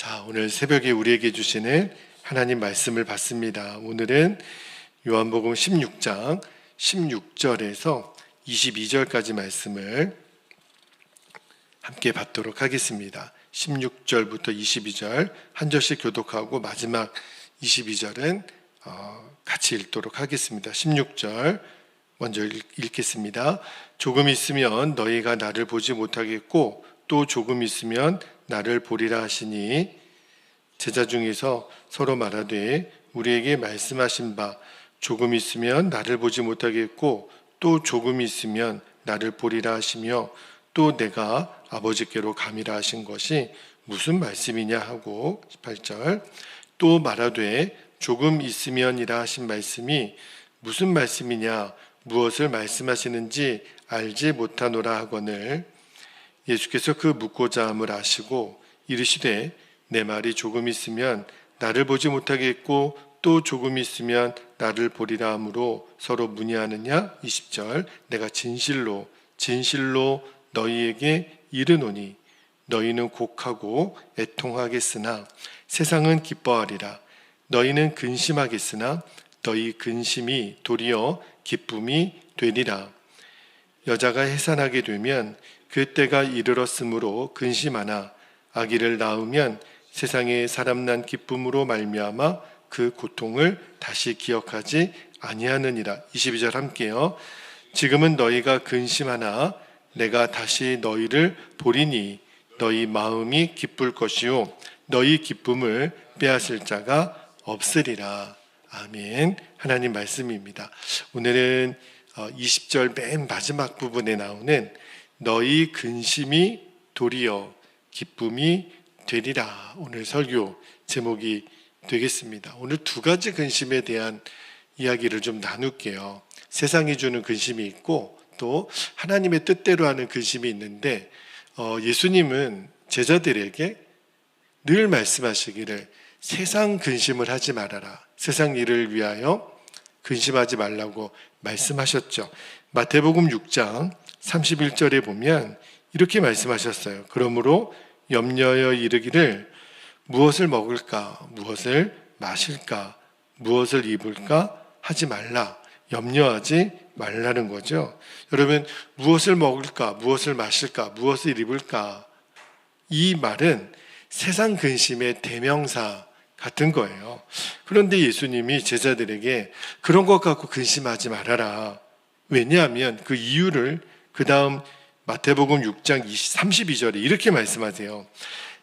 자, 오늘 새벽에 우리에게 주시는 하나님 말씀을 받습니다. 오늘은 요한복음 16장 16절에서 22절까지 말씀을 함께 받도록 하겠습니다. 16절부터 22절 한 절씩 교독하고 마지막 22절은 같이 읽도록 하겠습니다. 16절 먼저 읽겠습니다. 조금 있으면 너희가 나를 보지 못하겠고 또 조금 있으면 나를 보리라 하시니 제자 중에서 서로 말하되 우리에게 말씀하신 바 조금 있으면 나를 보지 못하겠고 또 조금 있으면 나를 보리라 하시며 또 내가 아버지께로 감이라 하신 것이 무슨 말씀이냐 하고 18절 또 말하되 조금 있으면이라 하신 말씀이 무슨 말씀이냐 무엇을 말씀하시는지 알지 못하노라 하거늘 예수께서 그 묻고자 함을 아시고 이르시되 내 말이 조금 있으면 나를 보지 못하겠고 또 조금 있으면 나를 보리라 하므로 서로 문의하느냐 20절 내가 진실로 너희에게 이르노니 너희는 곡하고 애통하겠으나 세상은 기뻐하리라 너희는 근심하겠으나 너희 근심이 도리어 기쁨이 되리라 여자가 해산하게 되면 그 때가 이르렀으므로 근심하나 아기를 낳으면 세상에 사람 난 기쁨으로 말미암아 그 고통을 다시 기억하지 아니하느니라 22절 함께요 지금은 너희가 근심하나 내가 다시 너희를 보리니 너희 마음이 기쁠 것이요 너희 기쁨을 빼앗을 자가 없으리라 아멘 하나님 말씀입니다. 오늘은 20절 맨 마지막 부분에 나오는 너희 근심이 도리어 기쁨이 되리라 오늘 설교 제목이 되겠습니다. 오늘 두 가지 근심에 대한 이야기를 좀 나눌게요. 세상이 주는 근심이 있고 또 하나님의 뜻대로 하는 근심이 있는데 예수님은 제자들에게 늘 말씀하시기를 세상 근심을 하지 말아라. 세상 일을 위하여 근심하지 말라고 말씀하셨죠. 마태복음 6장 31절에 보면 이렇게 말씀하셨어요. 그러므로 염려하여 이르기를 무엇을 먹을까, 무엇을 마실까, 무엇을 입을까 하지 말라. 염려하지 말라는 거죠. 여러분 무엇을 먹을까, 무엇을 마실까, 무엇을 입을까 이 말은 세상 근심의 대명사 같은 거예요. 그런데 예수님이 제자들에게 그런 것 갖고 근심하지 말아라. 왜냐하면 그 이유를 그 다음 마태복음 6장 32절에 이렇게 말씀하세요.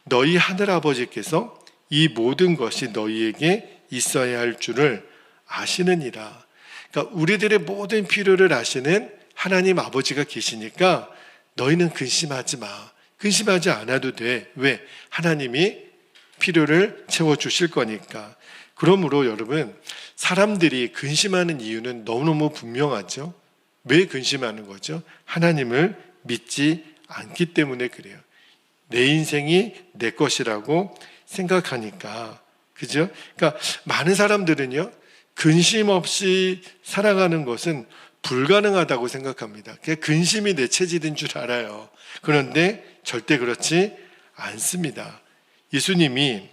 너희 하늘아버지께서 이 모든 것이 너희에게 있어야 할 줄을 아시느니라. 그러니까 우리들의 모든 필요를 아시는 하나님 아버지가 계시니까 너희는 근심하지 마. 근심하지 않아도 돼. 왜? 하나님이 필요를 채워주실 거니까. 그러므로 여러분 사람들이 근심하는 이유는 너무너무 분명하죠. 왜 근심하는 거죠? 하나님을 믿지 않기 때문에 그래요. 내 인생이 내 것이라고 생각하니까. 그죠? 그러니까 많은 사람들은요, 근심 없이 살아가는 것은 불가능하다고 생각합니다. 근심이 내 체질인 줄 알아요. 그런데 절대 그렇지 않습니다. 예수님이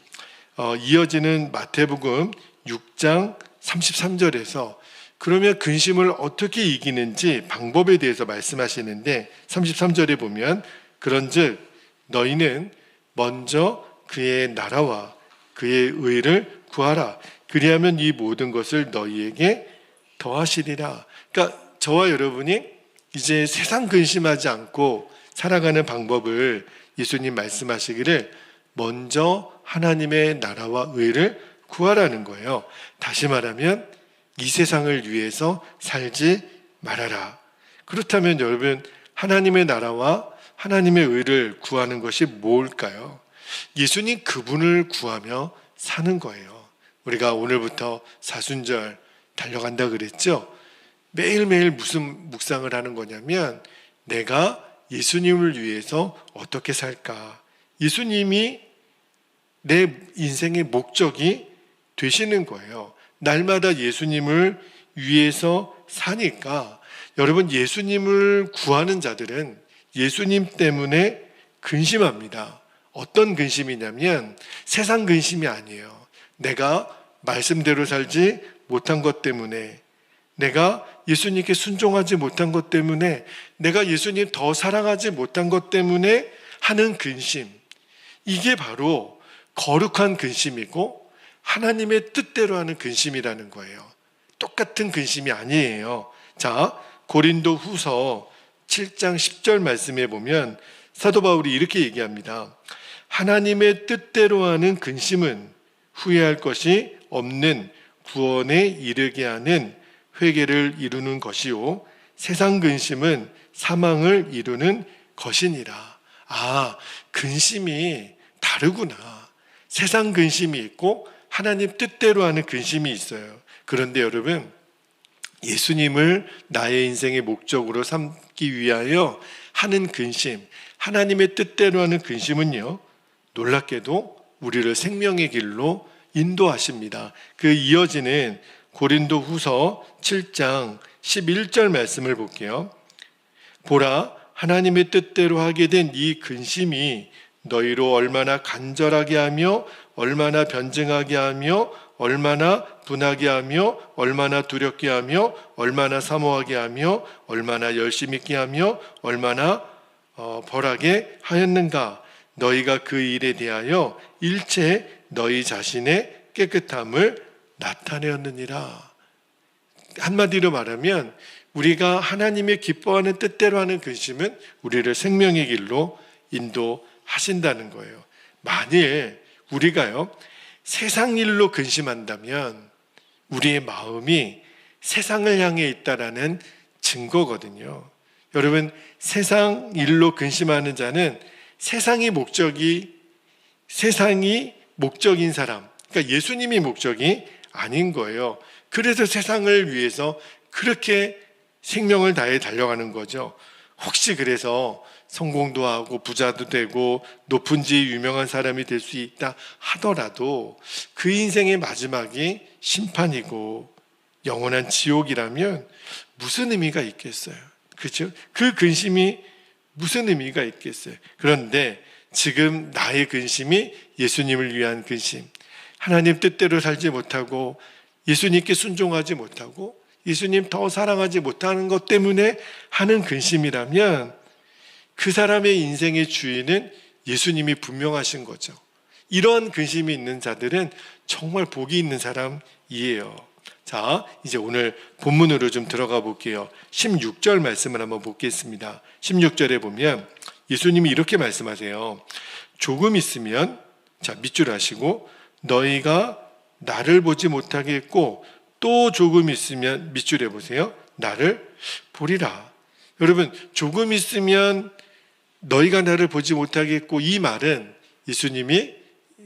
이어지는 마태복음 6장 33절에서 그러면 근심을 어떻게 이기는지 방법에 대해서 말씀하시는데 33절에 보면 그런즉 너희는 먼저 그의 나라와 그의 의를 구하라. 그리하면 이 모든 것을 너희에게 더하시리라. 그러니까 저와 여러분이 이제 세상 근심하지 않고 살아가는 방법을 예수님 말씀하시기를 먼저 하나님의 나라와 의를 구하라는 거예요. 다시 말하면 이 세상을 위해서 살지 말아라. 그렇다면 여러분 하나님의 나라와 하나님의 의를 구하는 것이 뭘까요? 예수님 그분을 구하며 사는 거예요. 우리가 오늘부터 사순절 달려간다 그랬죠? 매일매일 무슨 묵상을 하는 거냐면 내가 예수님을 위해서 어떻게 살까? 예수님이 내 인생의 목적이 되시는 거예요. 날마다 예수님을 위해서 사니까 여러분 예수님을 구하는 자들은 예수님 때문에 근심합니다. 어떤 근심이냐면 세상 근심이 아니에요. 내가 말씀대로 살지 못한 것 때문에, 내가 예수님께 순종하지 못한 것 때문에, 내가 예수님 더 사랑하지 못한 것 때문에 하는 근심, 이게 바로 거룩한 근심이고 하나님의 뜻대로 하는 근심이라는 거예요. 똑같은 근심이 아니에요. 자, 고린도 후서 7장 10절 말씀에 보면 사도 바울이 이렇게 얘기합니다. 하나님의 뜻대로 하는 근심은 후회할 것이 없는 구원에 이르게 하는 회개를 이루는 것이요, 세상 근심은 사망을 이루는 것이니라. 아, 근심이 다르구나. 세상 근심이 있고 하나님 뜻대로 하는 근심이 있어요. 그런데 여러분, 예수님을 나의 인생의 목적으로 삼기 위하여 하는 근심, 하나님의 뜻대로 하는 근심은요, 놀랍게도 우리를 생명의 길로 인도하십니다. 그 이어지는 고린도 후서 7장 11절 말씀을 볼게요. 보라, 하나님의 뜻대로 하게 된 이 근심이 너희로 얼마나 간절하게 하며 얼마나 변증하게 하며 얼마나 분하게 하며 얼마나 두렵게 하며 얼마나 사모하게 하며 얼마나 열심 있게 하며 얼마나 벌하게 하였는가. 너희가 그 일에 대하여 일체 너희 자신의 깨끗함을 나타내었느니라. 한마디로 말하면 우리가 하나님의 기뻐하는 뜻대로 하는 근심은 우리를 생명의 길로 인도하신다는 거예요. 만일 우리가요, 세상 일로 근심한다면 우리의 마음이 세상을 향해 있다라는 증거거든요. 여러분, 세상 일로 근심하는 자는 세상이 목적인 사람, 그러니까 예수님이 목적이 아닌 거예요. 그래서 세상을 위해서 그렇게 생명을 다해 달려가는 거죠. 혹시 그래서 성공도 하고 부자도 되고 높은 지에 유명한 사람이 될 수 있다 하더라도 그 인생의 마지막이 심판이고 영원한 지옥이라면 무슨 의미가 있겠어요? 그렇죠? 그 근심이 무슨 의미가 있겠어요? 그런데 지금 나의 근심이 예수님을 위한 근심, 하나님 뜻대로 살지 못하고 예수님께 순종하지 못하고 예수님 더 사랑하지 못하는 것 때문에 하는 근심이라면 그 사람의 인생의 주인은 예수님이 분명하신 거죠. 이러한 근심이 있는 자들은 정말 복이 있는 사람이에요. 자, 이제 오늘 본문으로 좀 들어가 볼게요. 16절 말씀을 한번 보겠습니다. 16절에 보면 예수님이 이렇게 말씀하세요. 조금 있으면, 자, 밑줄 하시고, 너희가 나를 보지 못하게 했고 또 조금 있으면, 밑줄해 보세요, 나를 보리라. 여러분, 조금 있으면 너희가 나를 보지 못하게 했고, 이 말은 예수님이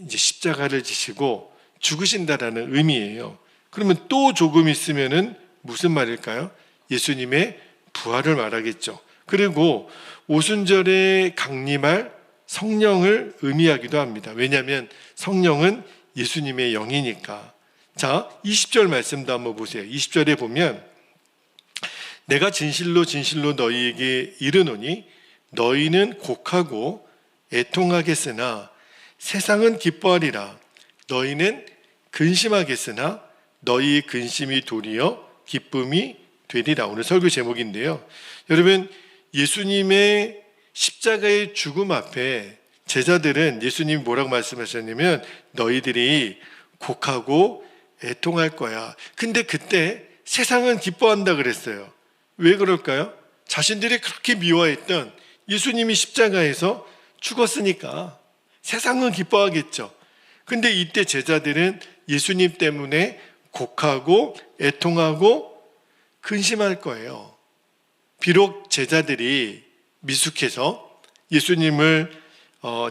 이제 십자가를 지시고 죽으신다라는 의미예요. 그러면 또 조금 있으면은 무슨 말일까요? 예수님의 부활을 말하겠죠. 그리고 오순절에 강림할 성령을 의미하기도 합니다. 왜냐하면 성령은 예수님의 영이니까. 자, 20절 말씀도 한번 보세요. 20절에 보면 내가 진실로 진실로 너희에게 이르노니 너희는 곡하고 애통하겠으나 세상은 기뻐하리라. 너희는 근심하겠으나 너희 근심이 도리어 기쁨이 되리라. 오늘 설교 제목인데요. 여러분, 예수님의 십자가의 죽음 앞에 제자들은 예수님이 뭐라고 말씀하셨냐면 너희들이 곡하고 애통할 거야. 근데 그때 세상은 기뻐한다 그랬어요. 왜 그럴까요? 자신들이 그렇게 미워했던 예수님이 십자가에서 죽었으니까 세상은 기뻐하겠죠. 근데 이때 제자들은 예수님 때문에 곡하고 애통하고 근심할 거예요. 비록 제자들이 미숙해서 예수님을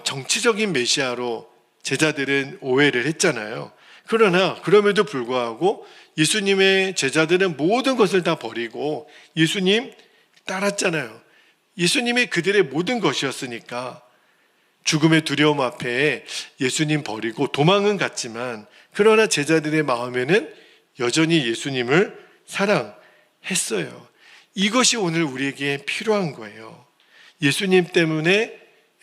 정치적인 메시아로 제자들은 오해를 했잖아요. 그러나 그럼에도 불구하고 예수님의 제자들은 모든 것을 다 버리고 예수님 따랐잖아요. 예수님이 그들의 모든 것이었으니까 죽음의 두려움 앞에 예수님 버리고 도망은 갔지만, 그러나 제자들의 마음에는 여전히 예수님을 사랑했어요. 이것이 오늘 우리에게 필요한 거예요. 예수님 때문에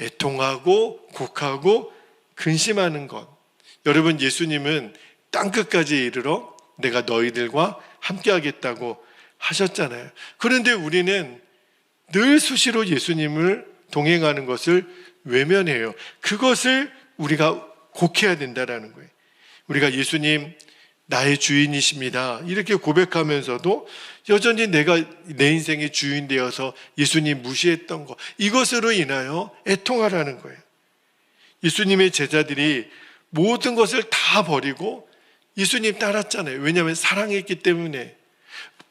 애통하고 곡하고 근심하는 것. 여러분, 예수님은 땅끝까지 이르러 내가 너희들과 함께 하겠다고 하셨잖아요. 그런데 우리는 늘 수시로 예수님을 동행하는 것을 외면해요. 그것을 우리가 곡해야 된다라는 거예요. 우리가 예수님 나의 주인이십니다 이렇게 고백하면서도 여전히 내가 내 인생의 주인 되어서 예수님 무시했던 것, 이것으로 인하여 애통하라는 거예요. 예수님의 제자들이 모든 것을 다 버리고 예수님 따랐잖아요. 왜냐하면 사랑했기 때문에.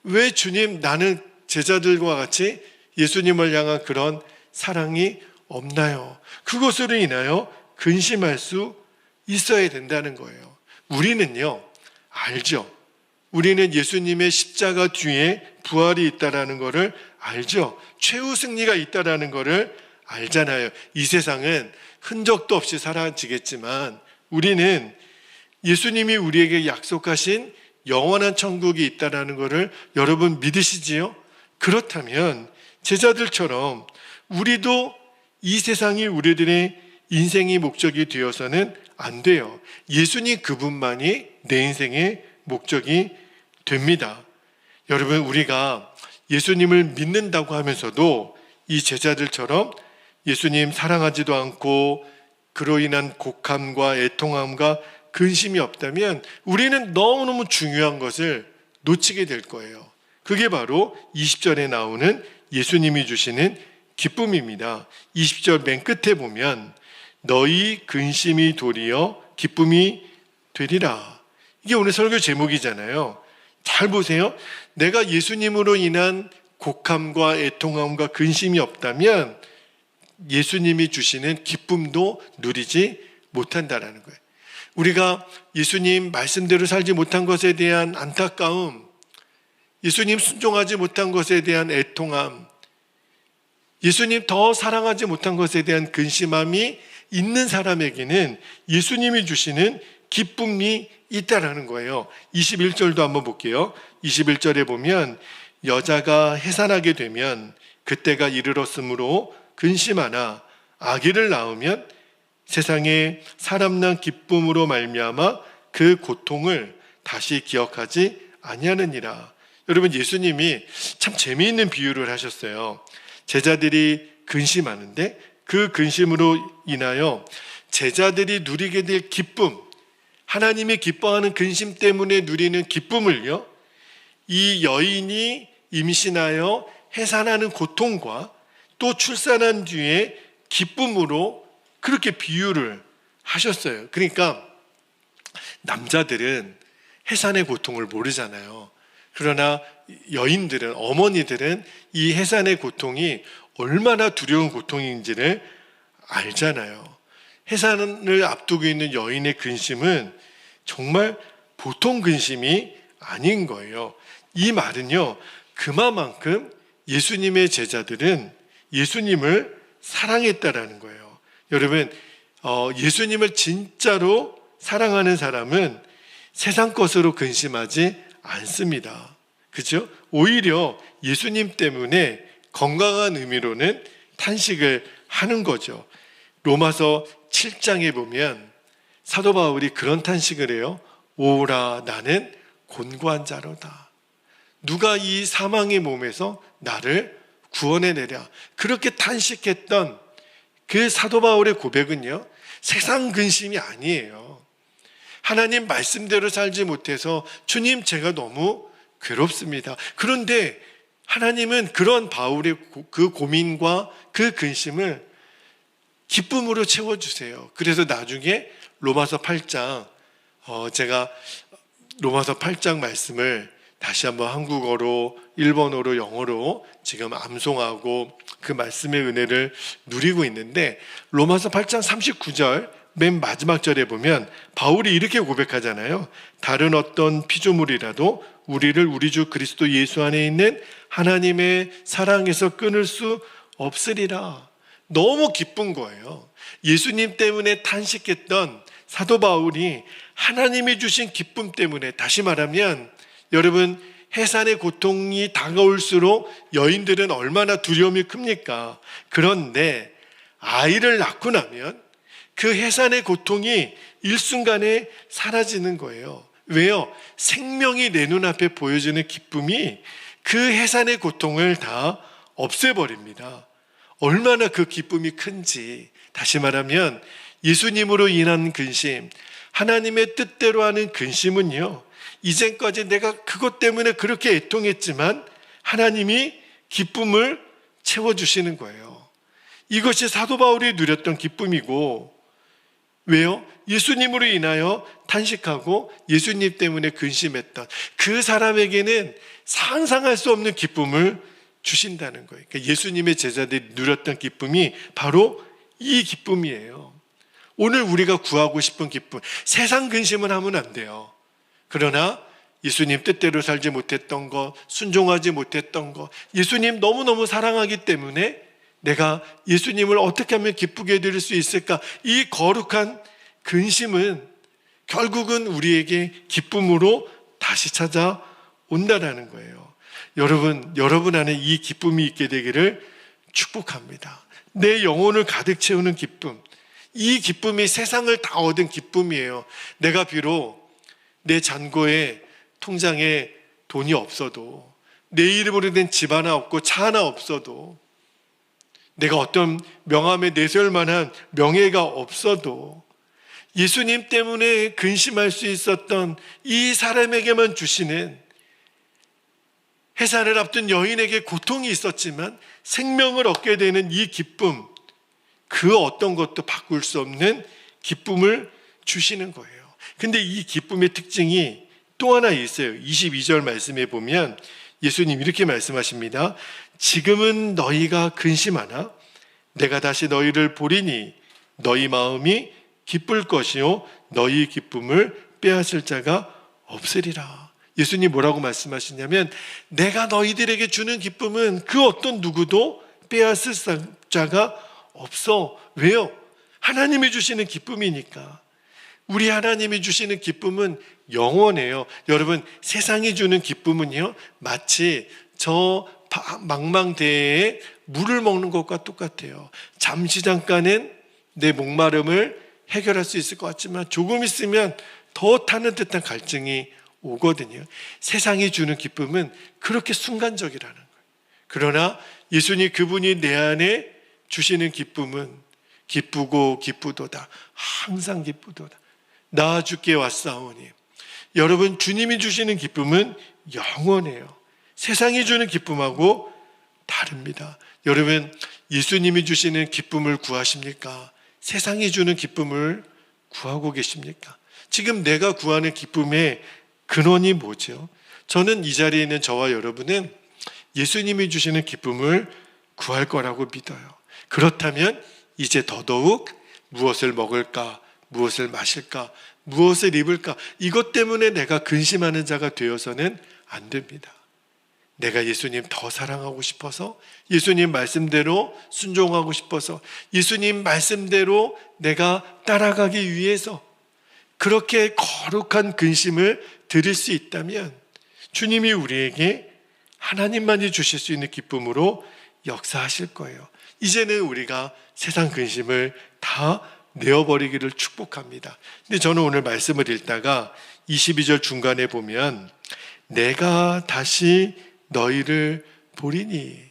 왜 주님, 나는 제자들과 같이 예수님을 향한 그런 사랑이 없나요? 그것으로 인하여 근심할 수 있어야 된다는 거예요. 우리는요, 알죠. 우리는 예수님의 십자가 뒤에 부활이 있다라는 것을 알죠. 최후 승리가 있다라는 것을 알잖아요. 이 세상은 흔적도 없이 사라지겠지만 우리는 예수님이 우리에게 약속하신 영원한 천국이 있다라는 것을 여러분 믿으시지요? 그렇다면 제자들처럼 우리도 이 세상이 우리들의 인생의 목적이 되어서는 안 돼요. 예수님 그분만이 내 인생의 목적이 됩니다. 여러분, 우리가 예수님을 믿는다고 하면서도 이 제자들처럼 예수님 사랑하지도 않고 그로 인한 곡함과 애통함과 근심이 없다면 우리는 너무너무 중요한 것을 놓치게 될 거예요. 그게 바로 20절에 나오는 예수님이 주시는 기쁨입니다. 20절 맨 끝에 보면 너희 근심이 도리어 기쁨이 되리라. 이게 오늘 설교 제목이잖아요. 잘 보세요. 내가 예수님으로 인한 곡함과 애통함과 근심이 없다면 예수님이 주시는 기쁨도 누리지 못한다라는 거예요. 우리가 예수님 말씀대로 살지 못한 것에 대한 안타까움, 예수님 순종하지 못한 것에 대한 애통함, 예수님 더 사랑하지 못한 것에 대한 근심함이 있는 사람에게는 예수님이 주시는 기쁨이 있다라는 거예요. 21절도 한번 볼게요. 21절에 보면 여자가 해산하게 되면 그때가 이르렀으므로 근심하나 아기를 낳으면 세상에 사람 난 기쁨으로 말미암아 그 고통을 다시 기억하지 아니하느니라. 여러분, 예수님이 참 재미있는 비유를 하셨어요. 제자들이 근심하는데 그 근심으로 인하여 제자들이 누리게 될 기쁨, 하나님이 기뻐하는 근심 때문에 누리는 기쁨을요, 이 여인이 임신하여 해산하는 고통과 또 출산한 뒤에 기쁨으로 그렇게 비유를 하셨어요. 그러니까 남자들은 해산의 고통을 모르잖아요. 그러나 여인들은, 어머니들은 이 해산의 고통이 얼마나 두려운 고통인지를 알잖아요. 해산을 앞두고 있는 여인의 근심은 정말 보통 근심이 아닌 거예요. 이 말은요, 그만큼 예수님의 제자들은 예수님을 사랑했다라는 거예요. 여러분, 예수님을 진짜로 사랑하는 사람은 세상 것으로 근심하지 않습니다. 그렇죠? 오히려 예수님 때문에 건강한 의미로는 탄식을 하는 거죠. 로마서 7장에 보면 사도 바울이 그런 탄식을 해요. 오라, 나는 곤고한 자로다. 누가 이 사망의 몸에서 나를 구원해내랴. 그렇게 탄식했던 그 사도 바울의 고백은요, 세상 근심이 아니에요. 하나님 말씀대로 살지 못해서 주님, 제가 너무 괴롭습니다. 그런데 하나님은 그런 바울의 그 고민과 그 근심을 기쁨으로 채워주세요. 그래서 나중에 로마서 8장, 제가 로마서 8장 말씀을 다시 한번 한국어로, 일본어로, 영어로 지금 암송하고 그 말씀의 은혜를 누리고 있는데, 로마서 8장 39절 맨 마지막 절에 보면 바울이 이렇게 고백하잖아요. 다른 어떤 피조물이라도 우리를 우리 주 그리스도 예수 안에 있는 하나님의 사랑에서 끊을 수 없으리라. 너무 기쁜 거예요. 예수님 때문에 탄식했던 사도 바울이 하나님이 주신 기쁨 때문에, 다시 말하면 여러분, 해산의 고통이 다가올수록 여인들은 얼마나 두려움이 큽니까? 그런데 아이를 낳고 나면 그 해산의 고통이 일순간에 사라지는 거예요. 왜요? 생명이 내 눈앞에 보여주는 기쁨이 그 해산의 고통을 다 없애버립니다. 얼마나 그 기쁨이 큰지. 다시 말하면 예수님으로 인한 근심, 하나님의 뜻대로 하는 근심은요, 이전까지 내가 그것 때문에 그렇게 애통했지만 하나님이 기쁨을 채워주시는 거예요. 이것이 사도 바울이 누렸던 기쁨이고, 왜요? 예수님으로 인하여 탄식하고 예수님 때문에 근심했던 그 사람에게는 상상할 수 없는 기쁨을 주신다는 거예요. 그러니까 예수님의 제자들이 누렸던 기쁨이 바로 이 기쁨이에요. 오늘 우리가 구하고 싶은 기쁨, 세상 근심은 하면 안 돼요. 그러나 예수님 뜻대로 살지 못했던 것, 순종하지 못했던 것, 예수님 너무너무 사랑하기 때문에 내가 예수님을 어떻게 하면 기쁘게 해드릴 수 있을까? 이 거룩한 근심은 결국은 우리에게 기쁨으로 다시 찾아온다라는 거예요. 여러분 안에 이 기쁨이 있게 되기를 축복합니다. 내 영혼을 가득 채우는 기쁨, 이 기쁨이 세상을 다 얻은 기쁨이에요. 내가 비록 내 잔고에 통장에 돈이 없어도, 내 이름으로 된 집 하나 없고 차 하나 없어도, 내가 어떤 명함에 내세울 만한 명예가 없어도 예수님 때문에 근심할 수 있었던 이 사람에게만 주시는, 해산을 앞둔 여인에게 고통이 있었지만 생명을 얻게 되는 이 기쁨, 그 어떤 것도 바꿀 수 없는 기쁨을 주시는 거예요. 근데 이 기쁨의 특징이 또 하나 있어요. 22절 말씀에 보면 예수님 이렇게 말씀하십니다. 지금은 너희가 근심하나 내가 다시 너희를 보리니 너희 마음이 기쁠 것이요 너희 기쁨을 빼앗을 자가 없으리라. 예수님 뭐라고 말씀하시냐면 내가 너희들에게 주는 기쁨은 그 어떤 누구도 빼앗을 자가 없어. 왜요? 하나님이 주시는 기쁨이니까. 우리 하나님이 주시는 기쁨은 영원해요. 여러분, 세상이 주는 기쁨은요, 마치 저 망망대해에 물을 먹는 것과 똑같아요. 잠시 잠깐은 내 목마름을 해결할 수 있을 것 같지만 조금 있으면 더 타는 듯한 갈증이 오거든요. 세상이 주는 기쁨은 그렇게 순간적이라는 거예요. 그러나 예수님 그분이 내 안에 주시는 기쁨은 기쁘고 기쁘도다. 항상 기쁘도다. 나 주께 왔사오니. 여러분, 주님이 주시는 기쁨은 영원해요. 세상이 주는 기쁨하고 다릅니다. 여러분, 예수님이 주시는 기쁨을 구하십니까? 세상이 주는 기쁨을 구하고 계십니까? 지금 내가 구하는 기쁨의 근원이 뭐죠? 저는 이 자리에 있는 저와 여러분은 예수님이 주시는 기쁨을 구할 거라고 믿어요. 그렇다면 이제 더더욱 무엇을 먹을까, 무엇을 마실까, 무엇을 입을까, 이것 때문에 내가 근심하는 자가 되어서는 안 됩니다. 내가 예수님 더 사랑하고 싶어서, 예수님 말씀대로 순종하고 싶어서, 예수님 말씀대로 내가 따라가기 위해서 그렇게 거룩한 근심을 드릴 수 있다면 주님이 우리에게 하나님만이 주실 수 있는 기쁨으로 역사하실 거예요. 이제는 우리가 세상 근심을 다 내어버리기를 축복합니다. 근데 저는 오늘 말씀을 읽다가 22절 중간에 보면 내가 다시 너희를 보리니,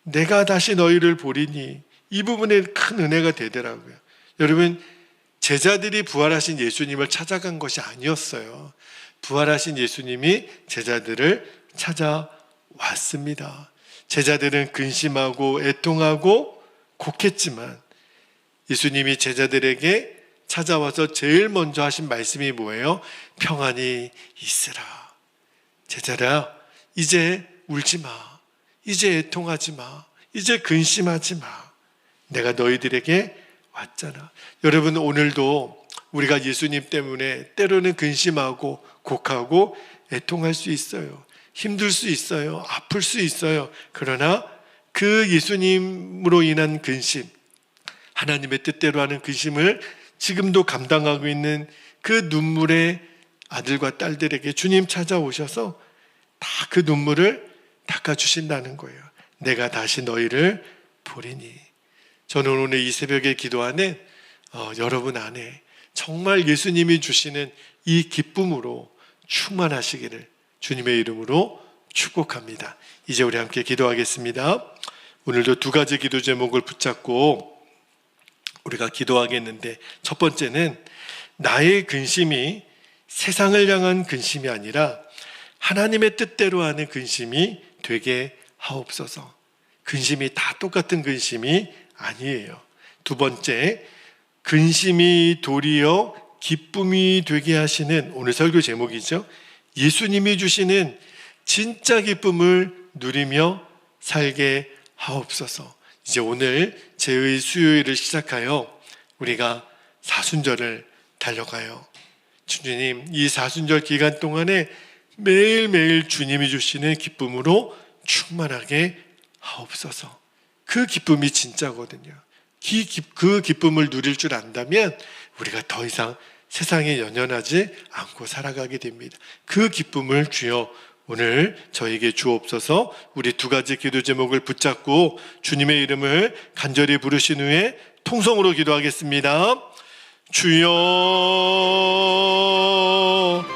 내가 다시 너희를 보리니, 이 부분에 큰 은혜가 되더라고요. 여러분, 제자들이 부활하신 예수님을 찾아간 것이 아니었어요. 부활하신 예수님이 제자들을 찾아왔습니다. 제자들은 근심하고 애통하고 곡했지만 예수님이 제자들에게 찾아와서 제일 먼저 하신 말씀이 뭐예요? 평안히 있으라. 제자라, 이제 울지 마. 이제 애통하지 마. 이제 근심하지 마. 내가 너희들에게 왔잖아. 여러분, 오늘도 우리가 예수님 때문에 때로는 근심하고 곡하고 애통할 수 있어요. 힘들 수 있어요. 아플 수 있어요. 그러나 그 예수님으로 인한 근심, 하나님의 뜻대로 하는 근심을 지금도 감당하고 있는 그 눈물의 아들과 딸들에게 주님 찾아오셔서 다 그 눈물을 닦아주신다는 거예요. 내가 다시 너희를 보리니. 저는 오늘 이 새벽의 기도 안에 여러분 안에 정말 예수님이 주시는 이 기쁨으로 충만하시기를 주님의 이름으로 축복합니다. 이제 우리 함께 기도하겠습니다. 오늘도 두 가지 기도 제목을 붙잡고 우리가 기도하겠는데, 첫 번째는 나의 근심이 세상을 향한 근심이 아니라 하나님의 뜻대로 하는 근심이 되게 하옵소서. 근심이 다 똑같은 근심이 아니에요. 두 번째, 근심이 도리어 기쁨이 되게 하시는, 오늘 설교 제목이죠. 예수님이 주시는 진짜 기쁨을 누리며 살게 하옵소서. 이제 오늘 제의 수요일을 시작하여 우리가 사순절을 달려가요. 주님, 이 사순절 기간 동안에 매일매일 주님이 주시는 기쁨으로 충만하게 하옵소서. 그 기쁨이 진짜거든요. 그 기쁨을 누릴 줄 안다면 우리가 더 이상 세상에 연연하지 않고 살아가게 됩니다. 그 기쁨을 주여 오늘 저에게 주옵소서. 우리 두 가지 기도 제목을 붙잡고 주님의 이름을 간절히 부르신 후에 통성으로 기도하겠습니다. 주여